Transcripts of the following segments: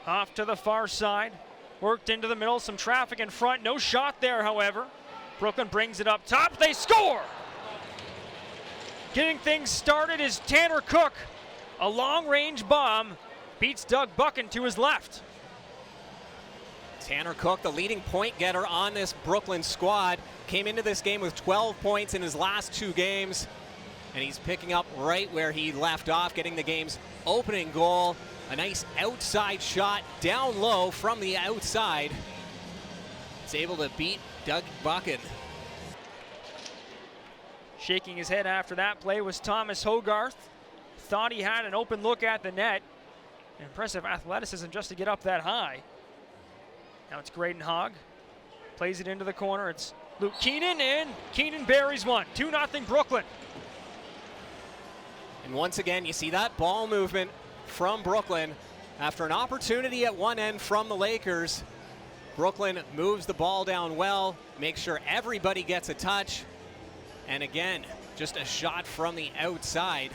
Off to the far side. Worked into the middle. Some traffic in front. No shot there, however. Brooklyn brings it up top. They score! Getting things started is Tanner Cook. A long-range bomb beats Doug Buchan to his left. Tanner Cook, the leading point getter on this Brooklyn squad, came into this game with 12 points in his last 2 games, and he's picking up right where he left off, getting the game's opening goal. A nice outside shot down low from the outside. He's able to beat Doug Buchan. Shaking his head after that play was Thomas Hogarth. Thought he had an open look at the net. Impressive athleticism just to get up that high. Now it's Graydon Hogg. Plays it into the corner. It's Luke Keenan, and Keenan buries one. 2-0 Brooklyn. And once again, you see that ball movement from Brooklyn. After an opportunity at one end from the Lakers, Brooklyn moves the ball down well, makes sure everybody gets a touch. And again, just a shot from the outside.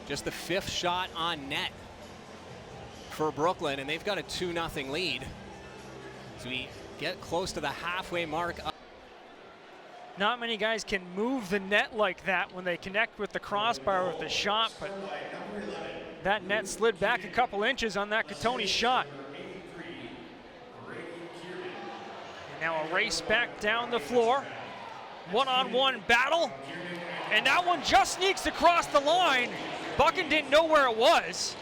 Just the 5th shot on net for Brooklyn, and they've got a 2-0 lead. So we get close to the halfway mark. Not many guys can move the net like that when they connect with the crossbar with the shot, but that net slid back a couple inches on that Katoni shot. And now a race back down the floor. One-on-one battle, and that one just sneaks across the line. Buchan didn't know where it was.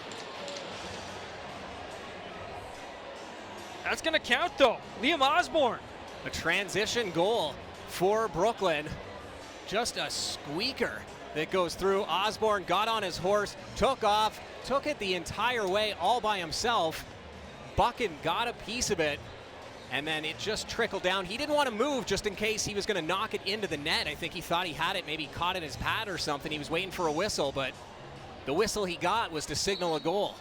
That's going to count, though. Liam Osborne. A transition goal for Brooklyn. Just a squeaker that goes through. Osborne got on his horse, took off, took it the entire way all by himself. Buchan got a piece of it, and then it just trickled down. He didn't want to move just in case he was going to knock it into the net. I think he thought he had it, maybe caught in his pad or something. He was waiting for a whistle, but the whistle he got was to signal a goal.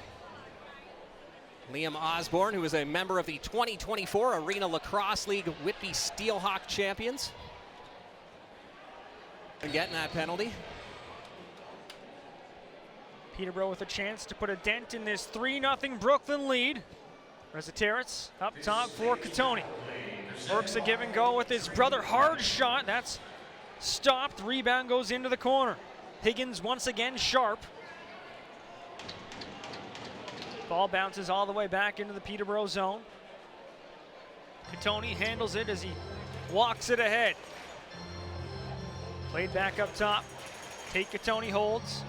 Liam Osborne, who is a member of the 2024 Arena Lacrosse League Whitby Steelhawk champions, and getting that penalty. Peterborough with a chance to put a dent in this 3-0 Brooklyn lead. Rezateritz up top for Katoni. Works a give and go with his brother. Hard shot. That's stopped. Rebound goes into the corner. Higgins once again sharp. Ball bounces all the way back into the Peterborough zone. Katoni handles it as he walks it ahead. Played back up top. Tate Katoni holds.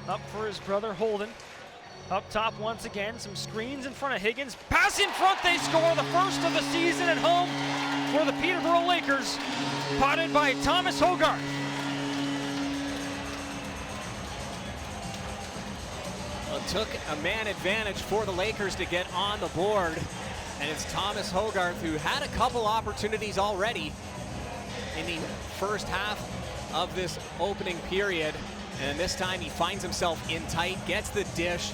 Up for his brother Holden. Up top once again, some screens in front of Higgins. Pass in front, they score the first of the season at home for the Peterborough Lakers. Potted by Thomas Hogarth. Well, it took a man advantage for the Lakers to get on the board. And it's Thomas Hogarth, who had a couple opportunities already in the first half of this opening period. And this time he finds himself in tight, gets the dish,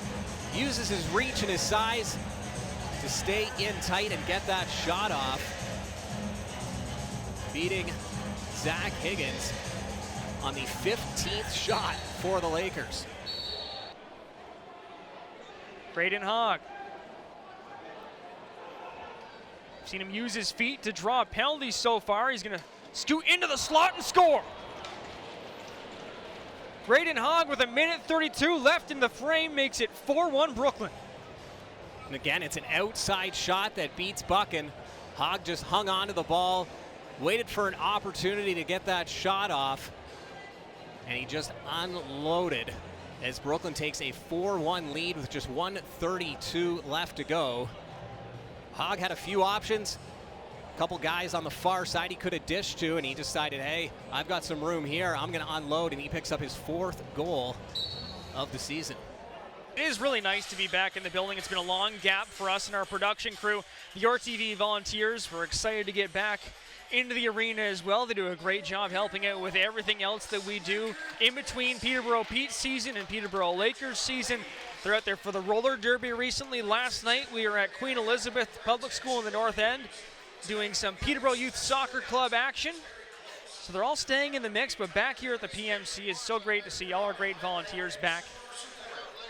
uses his reach and his size to stay in tight and get that shot off, beating Zach Higgins on the 15th shot for the Lakers. Graydon Hogg. Seen him use his feet to draw penalties so far. He's going to scoot into the slot and score. Graydon Hogg with 1:32 left in the frame makes it 4-1 Brooklyn. And again, it's an outside shot that beats Buchan. Hogg just hung on to the ball, waited for an opportunity to get that shot off, and he just unloaded as Brooklyn takes a 4-1 lead with just 1:32 left to go. Hogg had a few options. Couple guys on the far side he could have dished to, and he decided, hey, I've got some room here, I'm going to unload, and he picks up his 4th goal of the season. It is really nice to be back in the building. It's been a long gap for us and our production crew. The RTV volunteers were excited to get back into the arena as well. They do a great job helping out with everything else that we do in between Peterborough Pete season and Peterborough Lakers season. They're out there for the roller derby recently. Last night we were at Queen Elizabeth Public School in the North End doing some Peterborough Youth Soccer Club action. So they're all staying in the mix, but back here at the PMC, it's so great to see all our great volunteers back.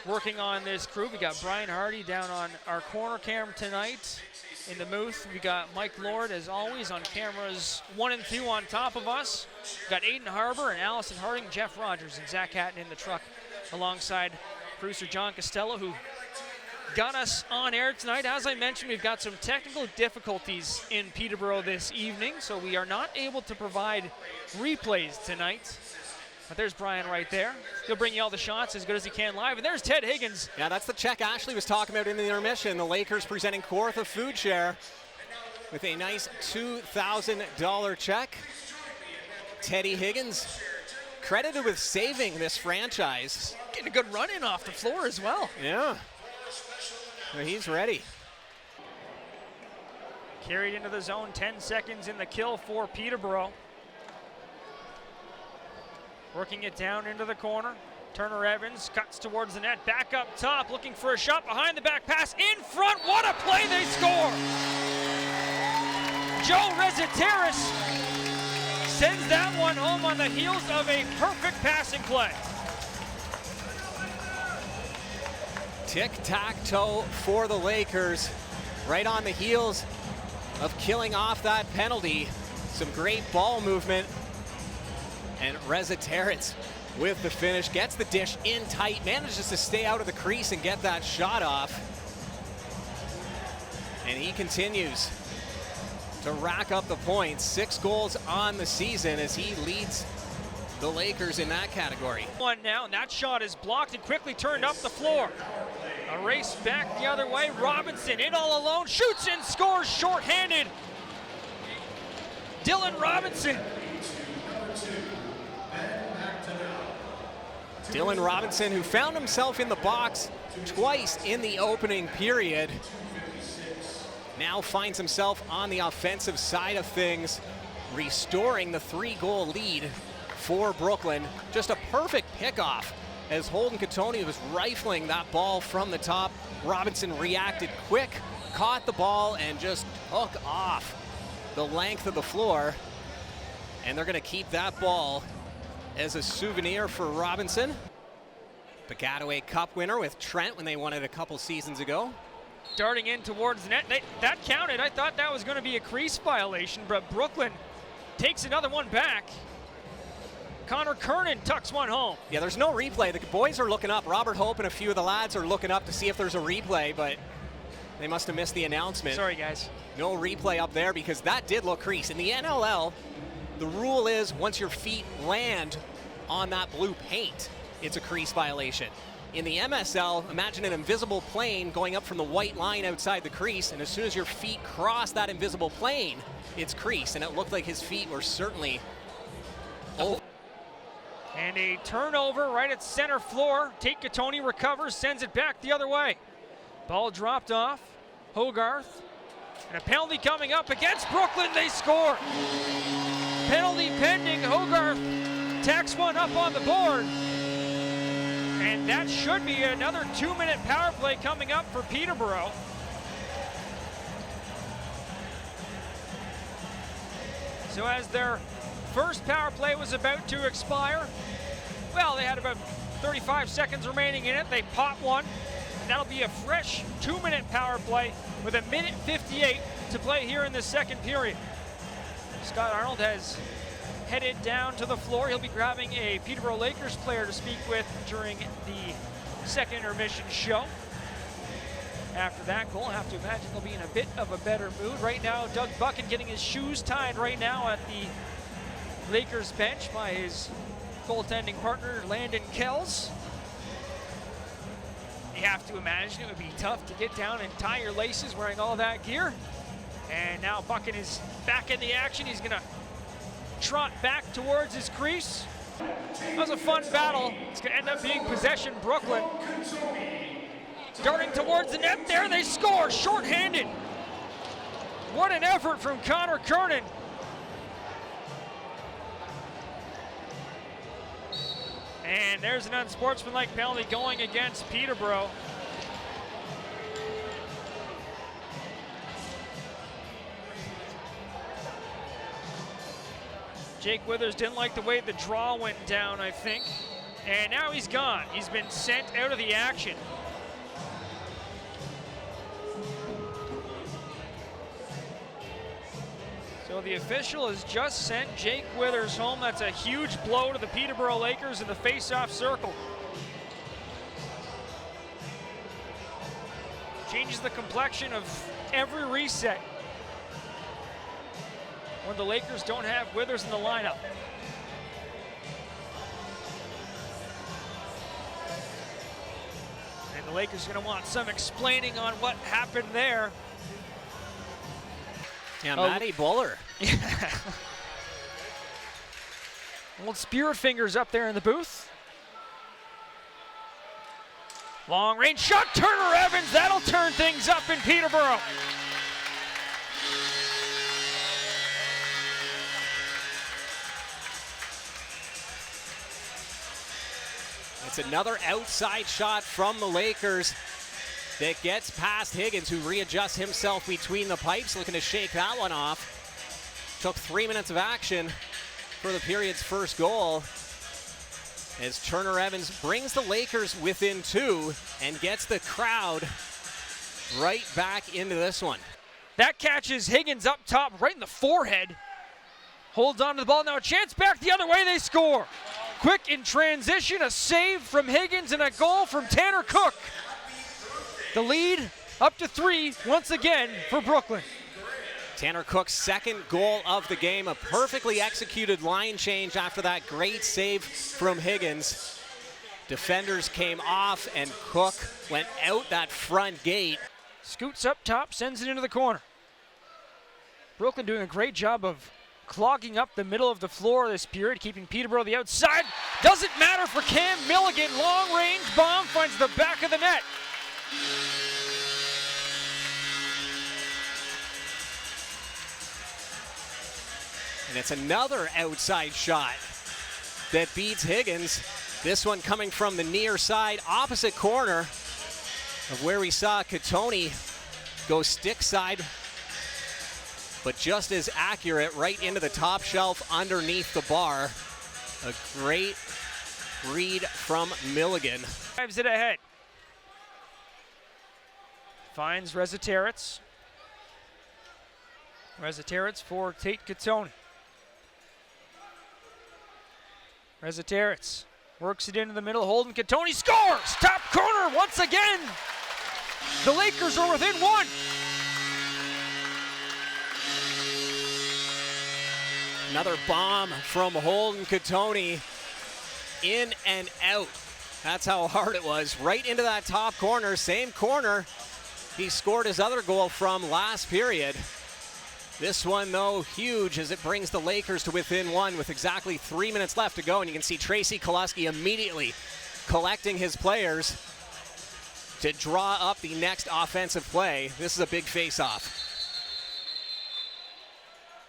working on this crew. We got Brian Hardy down on our corner cam tonight. In the booth, we got Mike Lord, as always, on cameras 1 and 2 on top of us. We got Aiden Harbour and Allison Harding, Jeff Rogers, and Zach Hatton in the truck alongside producer John Costello, who got us on air tonight. As I mentioned, we've got some technical difficulties in Peterborough this evening, so we are not able to provide replays tonight. But there's Brian right there. He'll bring you all the shots as good as he can live. And there's Ted Higgins. Yeah, that's the check Ashley was talking about in the intermission. The Lakers presenting Kawartha Food Share with a nice $2,000 check. Teddy Higgins credited with saving this franchise. Getting a good run in off the floor as well. Yeah. Well, he's ready. Carried into the zone, 10 seconds in the kill for Peterborough. Working it down into the corner. Turner Evans cuts towards the net, back up top, looking for a shot behind the back pass, in front, what a play, they score! Joe Rezateris sends that one home on the heels of a perfect passing play. Tic-tac-toe for the Lakers, right on the heels of killing off that penalty. Some great ball movement. And Rezateris with the finish, gets the dish in tight, manages to stay out of the crease and get that shot off. And he continues to rack up the points. 6 goals on the season as he leads the Lakers in that category. One now, and that shot is blocked and quickly turned up the floor. A race back the other way. Robinson in all alone, shoots and scores shorthanded. Dylan Robinson. Dylan Robinson, who found himself in the box twice in the opening period, now finds himself on the offensive side of things, restoring the 3-goal lead for Brooklyn. Just a perfect pickoff as Holden Katoni was rifling that ball from the top. Robinson reacted quick, caught the ball, and just took off the length of the floor. And they're going to keep that ball as a souvenir for Robinson. Piscataway Cup winner with Trent when they won it a couple seasons ago. Darting in towards the net. That counted. I thought that was going to be a crease violation, but Brooklyn takes another one back. Connor Kernan tucks one home. Yeah, there's no replay. The boys are looking up. Robert Hope and a few of the lads are looking up to see if there's a replay, but they must have missed the announcement. Sorry, guys. No replay up there because that did look crease. In the NLL, the rule is once your feet land on that blue paint, it's a crease violation. In the MSL, imagine an invisible plane going up from the white line outside the crease, and as soon as your feet cross that invisible plane, it's crease, and it looked like his feet were certainly over. And a turnover right at center floor. Tate Katoni recovers, sends it back the other way. Ball dropped off. Hogarth. And a penalty coming up against Brooklyn. They score. Penalty pending. Hogarth tacks one up on the board. And that should be another 2-minute power play coming up for Peterborough. So as their first power play was about to expire, well, they had about 35 seconds remaining in it. They pop one. That'll be a fresh 2-minute power play with 1:58 to play here in the second period. Scott Arnold has headed down to the floor. He'll be grabbing a Peterborough Lakers player to speak with during the second intermission show. After that goal, I have to imagine they'll be in a bit of a better mood. Right now, Doug Buchan getting his shoes tied right now at the Lakers bench by his goaltending partner, Landon Kells. You have to imagine it would be tough to get down and tie your laces wearing all that gear. And now Buchan is back in the action. He's going to trot back towards his crease. That was a fun battle. It's going to end up being possession Brooklyn. Darting towards the net there, they score, shorthanded. What an effort from Connor Kernan. And there's an unsportsmanlike penalty going against Peterborough. Jake Withers didn't like the way the draw went down, I think. And now he's gone. He's been sent out of the action. So the official has just sent Jake Withers home. That's a huge blow to the Peterborough Lakers in the face-off circle. Changes the complexion of every reset when the Lakers don't have Withers in the lineup. And the Lakers are going to want some explaining on what happened there. Yeah, Matty Buller. Old spirit fingers up there in the booth. Long range shot, Turner Evans, that'll turn things up in Peterborough. It's another outside shot from the Lakers that gets past Higgins, who readjusts himself between the pipes, looking to shake that one off. Took 3 minutes of action for the period's first goal, as Turner Evans brings the Lakers within 2 and gets the crowd right back into this one. That catches Higgins up top, right in the forehead. Holds on to the ball, now a chance back the other way, they score. Quick in transition, a save from Higgins and a goal from Tanner Cook. The lead up to 3 once again for Brooklyn. Tanner Cook's second goal of the game, a perfectly executed line change after that great save from Higgins. Defenders came off and Cook went out that front gate. Scoots up top, sends it into the corner. Brooklyn doing a great job of clogging up the middle of the floor this period, keeping Peterborough the outside. Doesn't matter for Cam Milligan, long range bomb finds the back of the net. And it's another outside shot that beats Higgins. This one coming from the near side, opposite corner of where we saw Katoni go stick side, but just as accurate right into the top shelf underneath the bar. A great read from Milligan. Drives it ahead. Finds Reziteritz. Reziteritz for Tate Katoni. Reziteritz works it into the middle. Holden Katoni scores! Top corner once again! The Lakers are within 1. Another bomb from Holden Katoni. In and out. That's how hard it was. Right into that top corner. Same corner he scored his other goal from last period. This one, though, huge as it brings the Lakers to within 1 with exactly 3 minutes left to go. And you can see Tracy Koluski immediately collecting his players to draw up the next offensive play. This is a big face-off.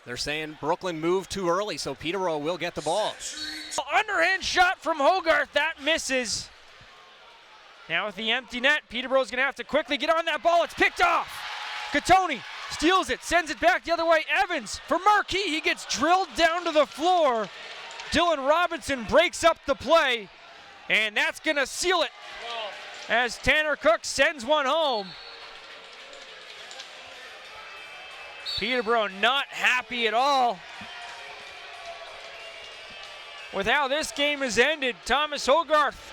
They're saying Brooklyn moved too early, so Peterborough will get the ball. Underhand shot from Hogarth, that misses. Now with the empty net, Peterborough's gonna have to quickly get on that ball. It's picked off. Katoni steals it, sends it back the other way. Evans for Marquis, he gets drilled down to the floor. Dylan Robinson breaks up the play, and that's gonna seal it as Tanner Cook sends one home. Peterborough not happy at all with how this game has ended. Thomas Hogarth